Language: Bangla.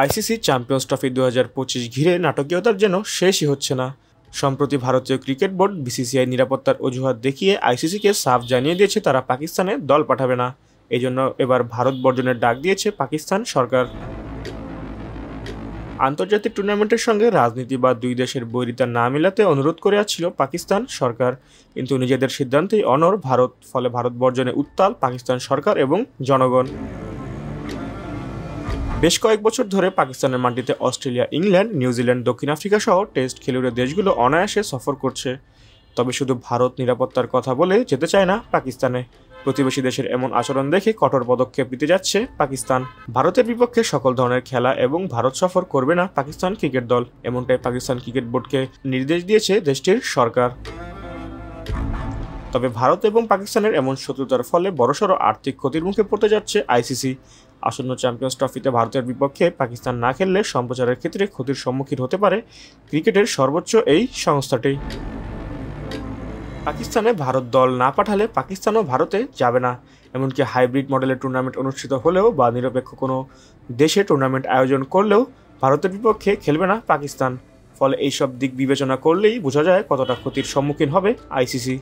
আইসিসি চ্যাম্পিয়ন্স ট্রফি 2025 ঘিরে নাটকীয়তার যেন শেষই হচ্ছে না। সম্প্রতি ভারতীয় ক্রিকেট বোর্ড বিসিসিআই নিরাপত্তার অজুহাত দেখিয়ে আইসিসিকে সাফ জানিয়ে দিয়েছে তারা পাকিস্তানে দল পাঠাবে না। এই জন্য এবার ভারত বর্জনের ডাক দিয়েছে পাকিস্তান সরকার। আন্তর্জাতিক টুর্নামেন্টের সঙ্গে রাজনীতি বা দুই দেশের বৈরিতা না মেলাতে অনুরোধ করে আসছিল পাকিস্তান সরকার, কিন্তু নিজেদের সিদ্ধান্তেই অনড় ভারত। ফলে ভারত বর্জনে উত্তাল পাকিস্তান সরকার এবং জনগণ। বেশ কয়েক বছর ধরে পাকিস্তানের মাটিতে অস্ট্রেলিয়া, ইংল্যান্ড, নিউজিল্যান্ড, দক্ষিণ আফ্রিকা সহ টেস্ট খেলুড়ে দেশগুলো অনায়াসে সফর করছে। তবে শুধু ভারত নিরাপত্তার কথা বলে যেতে চায় না পাকিস্তানে। প্রতিবেশী দেশের এমন আচরণ দেখে কঠোর পদক্ষেপ নিতে যাচ্ছে পাকিস্তান। ভারতের বিপক্ষে সকল ধরনের খেলা এবং ভারত সফর করবে না পাকিস্তান ক্রিকেট দল, এমনটাই পাকিস্তান ক্রিকেট বোর্ডকে নির্দেশ দিয়েছে দেশটির সরকার। তবে ভারত এবং পাকিস্তানের এমন শত্রুতার ফলে বড়সড় আর্থিক ক্ষতির মুখে পড়তে যাচ্ছে আইসিসি। আসন্ন চ্যাম্পিয়ন্স ট্রফিতে ভারতের বিপক্ষে পাকিস্তান না খেললে সম্প্রচারের ক্ষেত্রে ক্ষতির সম্মুখীন হতে পারে ক্রিকেটের সর্বোচ্চ এই সংস্থাটি। পাকিস্তানে ভারত দল না পাঠালে পাকিস্তানও ভারতে যাবে না। এমনকি হাইব্রিড মডেলের টুর্নামেন্ট অনুষ্ঠিত হলেও বা নিরপেক্ষ কোনো দেশে টুর্নামেন্ট আয়োজন করলেও ভারতের বিপক্ষে খেলবে না পাকিস্তান। ফলে এইসব দিক বিবেচনা করলেই বোঝা যায় কতটা ক্ষতির সম্মুখীন হবে আইসিসি।